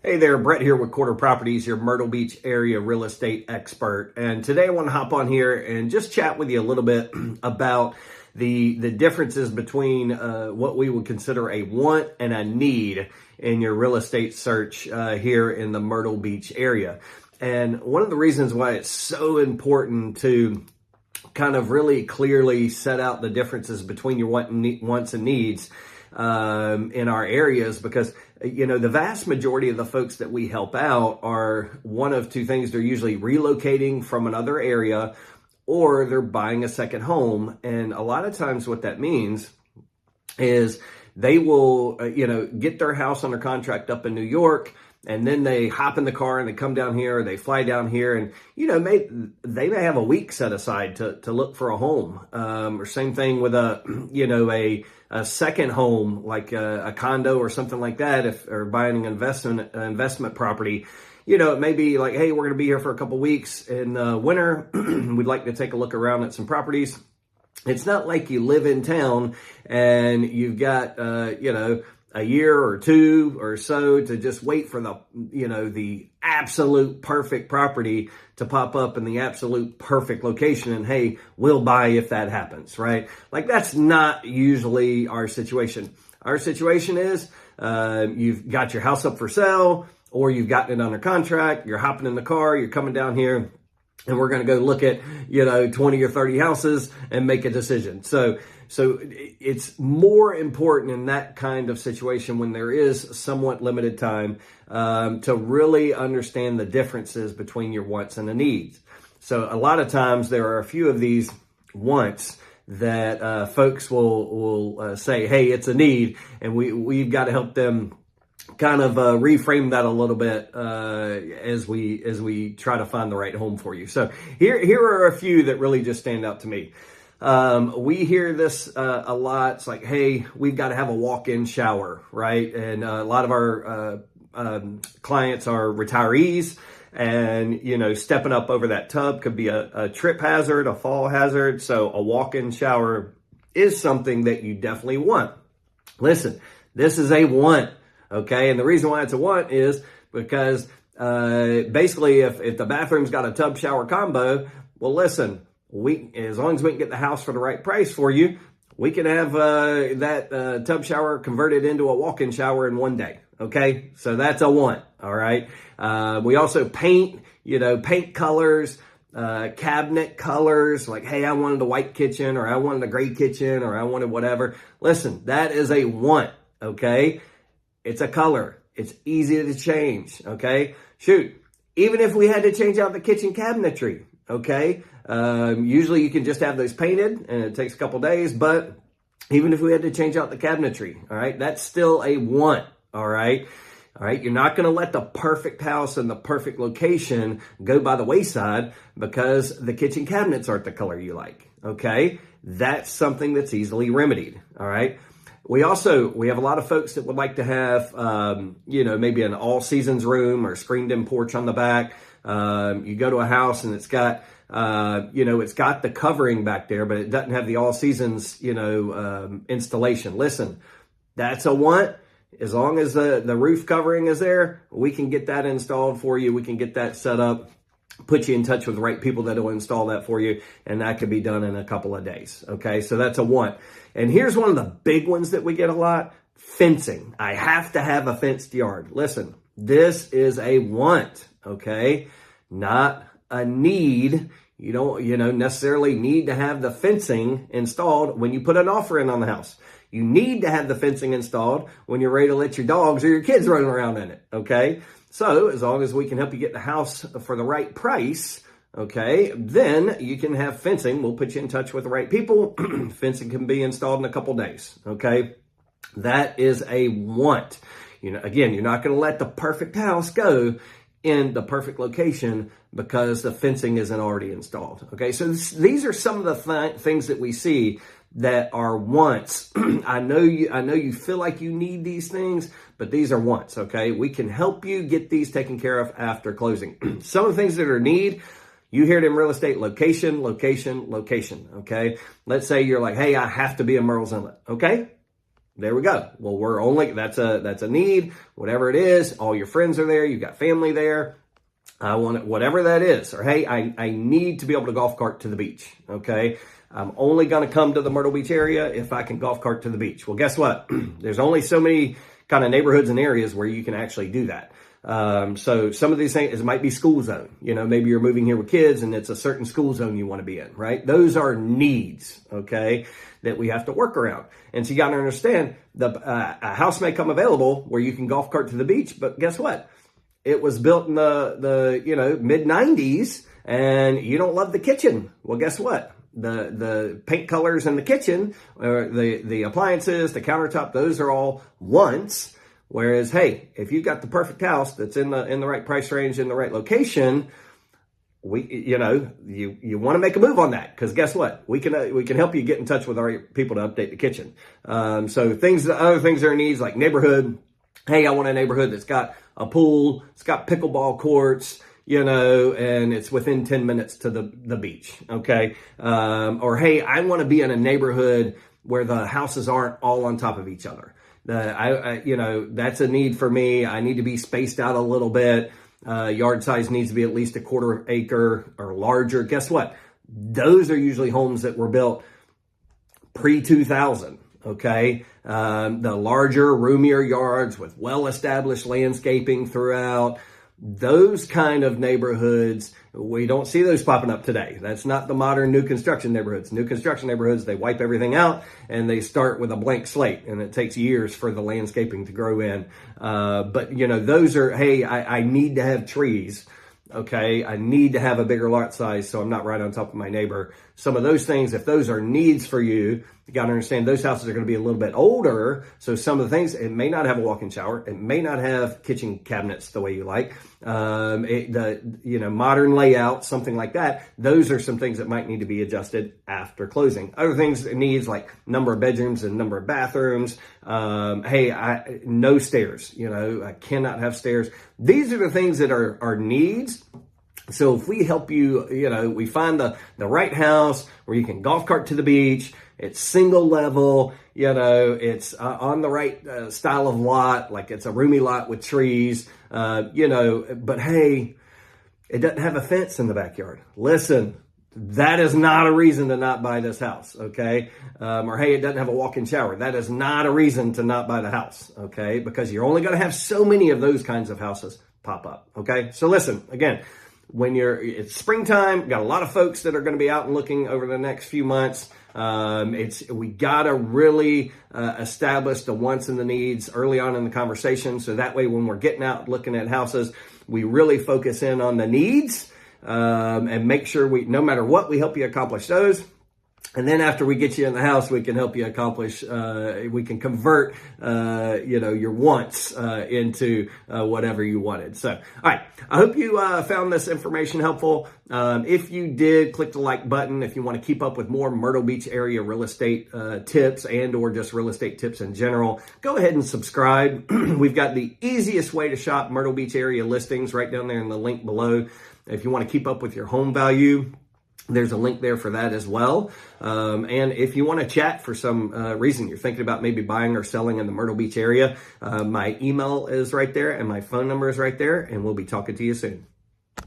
Hey there, Brett here with Quarter Properties, your Myrtle Beach area real estate expert. And today I want to hop on here and just chat with you a little bit about the differences between what we would consider a want and a need in your real estate search here in the Myrtle Beach area. And one of the reasons why it's so important to kind of really clearly set out the differences between your wants and needs in our areas, because the vast majority of the folks that we help out are one of two things. They're usually relocating from another area, or they're buying a second home. And a lot of times what that means is they will get their house under contract up in New York, and then they hop in the car and they come down here, or they fly down here, and they may have a week set aside to look for a home. Or same thing with a second home, like a condo or something like that, or buying an investment property. It may be like, hey, we're going to be here for a couple weeks in winter. We'd like to take a look around at some properties. It's not like you live in town and you've got a year or two or so to just wait for the absolute perfect property to pop up in the absolute perfect location, and hey, we'll buy if that happens, right? Like, that's not usually our situation. Our situation is you've got your house up for sale, or you've gotten it under contract, you're hopping in the car, you're coming down here, and we're going to go look at 20 or 30 houses and make a decision. So it's more important in that kind of situation, when there is somewhat limited time, to really understand the differences between your wants and the needs. So a lot of times there are a few of these wants that folks will say, hey, it's a need, and we've got to help them kind of reframe that a little bit as we try to find the right home for you. So here are a few that really just stand out to me. We hear this a lot. It's like, hey, we've got to have a walk-in shower, right? And a lot of our clients are retirees, and stepping up over that tub could be a trip hazard, a fall hazard. So a walk-in shower is something that you definitely want. Listen, this is a want. Okay, and the reason why it's a want is because basically if the bathroom's got a tub shower combo, well, listen, as long as we can get the house for the right price for you, we can have that tub shower converted into a walk-in shower in one day. Okay, so that's a want. All right. We also paint colors, cabinet colors. Like, hey, I wanted a white kitchen, or I wanted a gray kitchen, or I wanted whatever. Listen, that is a want. Okay. It's a color. It's easy to change, okay? Shoot, even if we had to change out the kitchen cabinetry, okay? Usually you can just have those painted, and it takes a couple days, but even if we had to change out the cabinetry, all right, that's still a want, all right? All right, you're not going to let the perfect house and the perfect location go by the wayside because the kitchen cabinets aren't the color you like, okay? That's something that's easily remedied, all right? We have a lot of folks that would like to have, maybe an all seasons room or screened in porch on the back. You go to a house and it's got, it's got the covering back there, but it doesn't have the all seasons, installation. Listen, that's a want. As long as the roof covering is there, we can get that installed for you. We can get that set up, put you in touch with the right people that will install that for you, and that can be done in a couple of days. Okay, so that's a want. And here's one of the big ones that we get a lot: fencing. I have to have a fenced yard. Listen, this is a want, okay, not a need. You don't necessarily need to have the fencing installed when you put an offer in on the house. You need to have the fencing installed when you're ready to let your dogs or your kids run around in it, okay? So as long as we can help you get the house for the right price, okay, then you can have fencing. We'll put you in touch with the right people. Fencing can be installed in a couple days, okay? That is a want. Again, you're not going to let the perfect house go in the perfect location because the fencing isn't already installed, okay? So these are some of the things that we see that are wants. I know you feel like you need these things, but these are wants, okay? We can help you get these taken care of after closing. Some of the things that are need, you hear it in real estate: location, location, location, okay? Let's say you're like, hey, I have to be in Myrtle's Inlet, okay? There we go. Well, that's a need, whatever it is. All your friends are there. You've got family there. I want it, whatever that is. Or, hey, I need to be able to golf cart to the beach. Okay. I'm only going to come to the Myrtle Beach area if I can golf cart to the beach. Well, guess what? There's only so many kind of neighborhoods and areas where you can actually do that. So some of these things, it might be school zone. Maybe you're moving here with kids and it's a certain school zone you want to be in, right? Those are needs, okay, that we have to work around. And so you got to understand a house may come available where you can golf cart to the beach, but guess what? It was built in the mid 90s and you don't love the kitchen. Well, guess what? The paint colors in the kitchen, or the appliances, the countertop, those are all once. Whereas, hey, if you've got the perfect house that's in the right price range, in the right location, you want to make a move on that, because guess what? We can help you get in touch with our people to update the kitchen. So other things that are needs, like neighborhood. Hey, I want a neighborhood that's got a pool, it's got pickleball courts, and it's within 10 minutes to the beach. Okay. Or, hey, I want to be in a neighborhood where the houses aren't all on top of each other. That's a need for me. I need to be spaced out a little bit. Yard size needs to be at least a quarter acre or larger. Guess what? Those are usually homes that were built pre-2000. Okay. The larger, roomier yards with well-established landscaping throughout. Those kind of neighborhoods, we don't see those popping up today. That's not the modern new construction neighborhoods. New construction neighborhoods, they wipe everything out and they start with a blank slate, and it takes years for the landscaping to grow in. But those are, hey, I need to have trees. Okay, I need to have a bigger lot size so I'm not right on top of my neighbor. Some of those things, if those are needs for you, you got to understand those houses are going to be a little bit older. So some of the things, it may not have a walk-in shower. It may not have kitchen cabinets the way you like. Modern layout, something like that. Those are some things that might need to be adjusted after closing. Other things, needs like number of bedrooms and number of bathrooms. No stairs. I cannot have stairs. These are the things that are needs. So if we help you, we find the right house where you can golf cart to the beach, it's single level, it's on the right style of lot, like it's a roomy lot with trees, but hey, it doesn't have a fence in the backyard. Listen, that is not a reason to not buy this house, okay? Or hey, it doesn't have a walk-in shower. That is not a reason to not buy the house, okay? Because you're only going to have so many of those kinds of houses pop up, okay? So listen, again, when it's springtime, got a lot of folks that are going to be out and looking over the next few months. We got to really establish the wants and the needs early on in the conversation. So that way, when we're getting out looking at houses, we really focus in on the needs and make sure no matter what, we help you accomplish those. And then after we get you in the house, we can help you accomplish, we can convert, your wants into whatever you wanted. So, all right. I hope you found this information helpful. If you did, click the like button. If you want to keep up with more Myrtle Beach area real estate tips and or just real estate tips in general, go ahead and subscribe. We've got the easiest way to shop Myrtle Beach area listings right down there in the link below. If you want to keep up with your home value, there's a link there for that as well. And if you want to chat for some reason, you're thinking about maybe buying or selling in the Myrtle Beach area, my email is right there and my phone number is right there, and we'll be talking to you soon.